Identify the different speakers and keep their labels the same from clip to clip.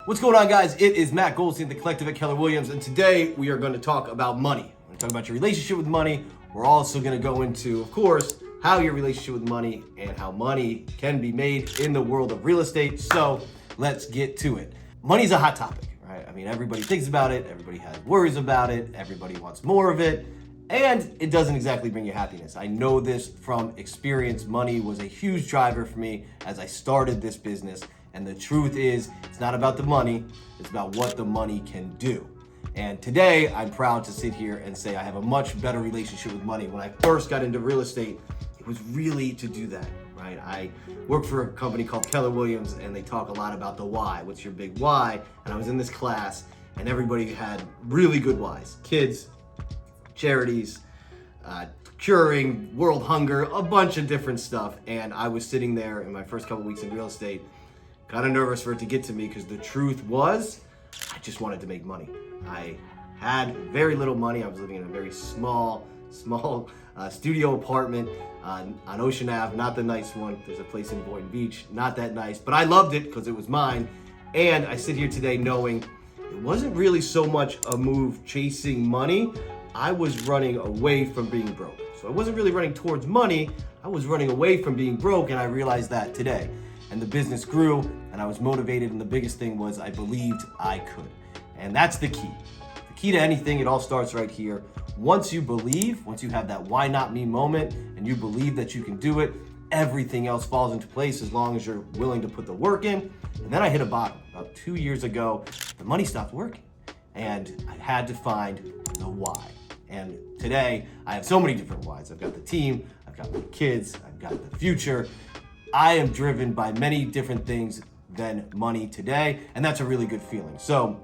Speaker 1: What's going on, guys? It is Matt Goldstein, the collective at Keller Williams, and today we are going to talk about money. We're going to talk about your relationship with money. We're also going to go into, of course, how your relationship with money and how money can be made in the world of real estate. So let's get to it. Money's a hot topic, right? I mean, everybody thinks about it. Everybody has worries about it. Everybody wants more of it. And it doesn't exactly bring you happiness. I know this from experience. Money was a huge driver for me as I started this business. And the truth is, it's not about the money, it's about what the money can do. And today, I'm proud to sit here and say I have a much better relationship with money. When I first got into real estate, it was really to do that, right? I work for a company called Keller Williams, and they talk a lot about the why. What's your big why? And I was in this class, and everybody had really good whys. Kids, charities, curing, world hunger, a bunch of different stuff. And I was sitting there in my first couple weeks in real estate, kind of nervous for it to get to me because the truth was, I just wanted to make money. I had very little money. I was living in a very small studio apartment on Ocean Ave, not the nice one. There's a place in Boynton Beach, not that nice, but I loved it because it was mine. And I sit here today knowing it wasn't really so much a move chasing money. I was running away from being broke. So I wasn't really running towards money. I was running away from being broke, and I realized that today. And the business grew, and I was motivated, and the biggest thing was I believed I could. And that's the key. The key to anything, it all starts right here. Once you believe, once you have that why not me moment, and you believe that you can do it, everything else falls into place as long as you're willing to put the work in. And then I hit a bottom. About 2 years ago, the money stopped working, and I had to find the why. And today, I have so many different whys. I've got the team, I've got my kids, I've got the future. I am driven by many different things than money today, and that's a really good feeling. So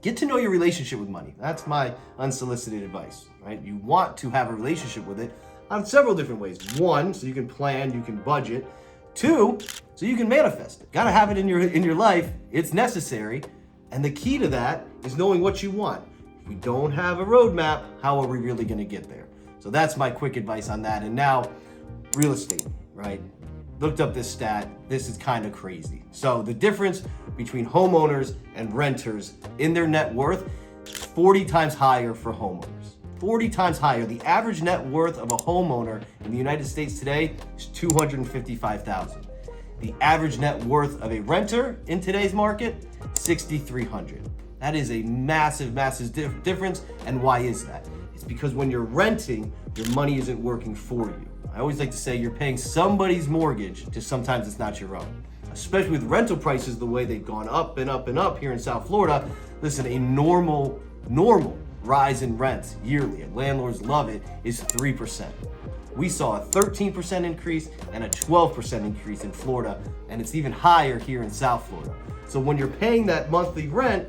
Speaker 1: get to know your relationship with money. That's my unsolicited advice, right? You want to have a relationship with it on several different ways. One, so you can plan, you can budget. Two, so you can manifest it. Gotta have it in your life. It's necessary. And the key to that is knowing what you want. If we don't have a roadmap, how are we really gonna get there? So that's my quick advice on that. And now, real estate, right? Looked up this stat. This is kind of crazy. So the difference between homeowners and renters in their net worth, 40 times higher for homeowners. 40 times higher. The average net worth of a homeowner in the United States today is $255,000. The average net worth of a renter in today's market, $6,300. That is a massive difference. And why is that? It's because when you're renting, your money isn't working for you. I always like to say you're paying somebody's mortgage, just sometimes it's not your own. Especially with rental prices the way they've gone up and up and up here in South Florida. Listen, a normal rise in rents yearly, and landlords love it, is 3%. We saw a 13% increase and a 12% increase in Florida, and it's even higher here in South Florida. So when you're paying that monthly rent,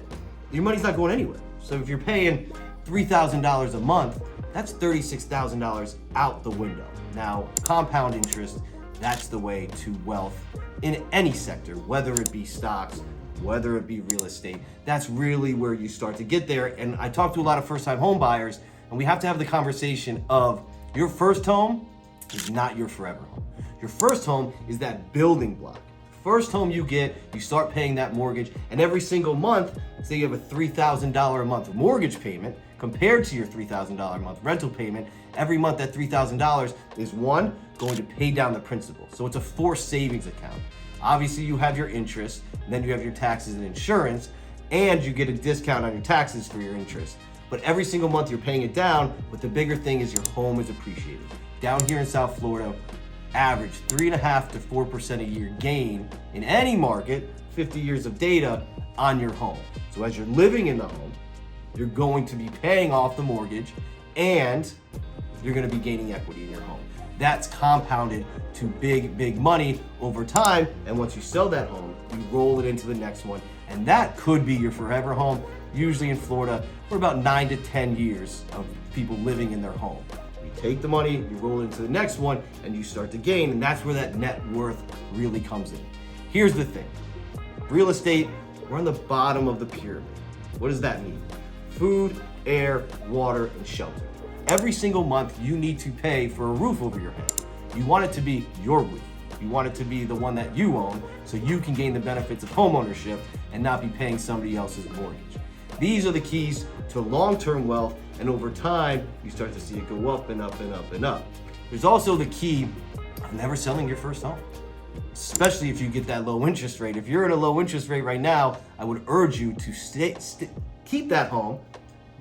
Speaker 1: your money's not going anywhere. So if you're paying $3,000 a month, that's $36,000 out the window. Now, compound interest, that's the way to wealth in any sector, whether it be stocks, whether it be real estate. That's really where you start to get there. And I talk to a lot of first-time home buyers, and we have to have the conversation of your first home is not your forever home. Your first home is that building block. First home you get, you start paying that mortgage, and every single month, say you have a $3,000 a month mortgage payment, compared to your $3,000 a month rental payment, every month that $3,000 is one, going to pay down the principal. So it's a forced savings account. Obviously you have your interest, and then you have your taxes and insurance, and you get a discount on your taxes for your interest. But every single month you're paying it down, but the bigger thing is your home is appreciated. Down here in South Florida, average 3.5% to 4% a year gain in any market, 50 years of data on your home. So as you're living in the home, you're going to be paying off the mortgage, and you're going to be gaining equity in your home. That's compounded to big money over time. And once you sell that home, you roll it into the next one. And that could be your forever home. Usually in Florida, we're about 9 to 10 years of people living in their home. You take the money, you roll it into the next one, and you start to gain. And that's where that net worth really comes in. Here's the thing. Real estate, we're on the bottom of the pyramid. What does that mean? Food, air, water, and shelter. Every single month, you need to pay for a roof over your head. You want it to be your roof. You want it to be the one that you own so you can gain the benefits of homeownership and not be paying somebody else's mortgage. These are the keys to long-term wealth, and over time, you start to see it go up and up and up and up. There's also the key of never selling your first home, especially if you get that low interest rate. If you're in a low interest rate right now, I would urge you to keep that home,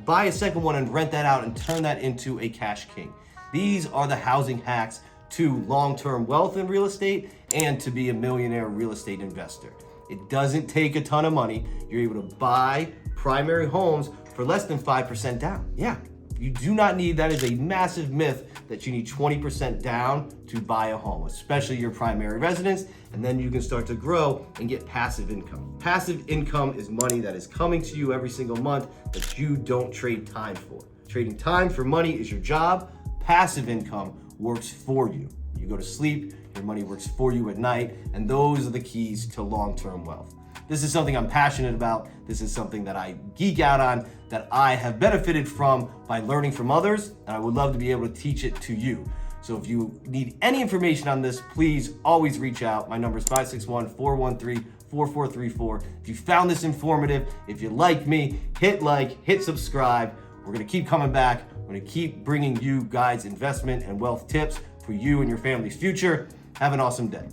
Speaker 1: buy a second one and rent that out and turn that into a cash king. These are the housing hacks to long-term wealth in real estate and to be a millionaire real estate investor. It doesn't take a ton of money. You're able to buy primary homes for less than 5% down. Yeah, you do not need, that is a massive myth that you need 20% down to buy a home, especially your primary residence, and then you can start to grow and get passive income. Passive income is money that is coming to you every single month that you don't trade time for. Trading time for money is your job. Passive income works for you. You go to sleep, your money works for you at night, and those are the keys to long-term wealth. This is something I'm passionate about. This is something that I geek out on, that I have benefited from by learning from others, and I would love to be able to teach it to you. So if you need any information on this, please always reach out. My number is 561-413-4434. If you found this informative, if you like me, hit like, hit subscribe. We're gonna keep coming back. We're gonna keep bringing you guys investment and wealth tips for you and your family's future. Have an awesome day.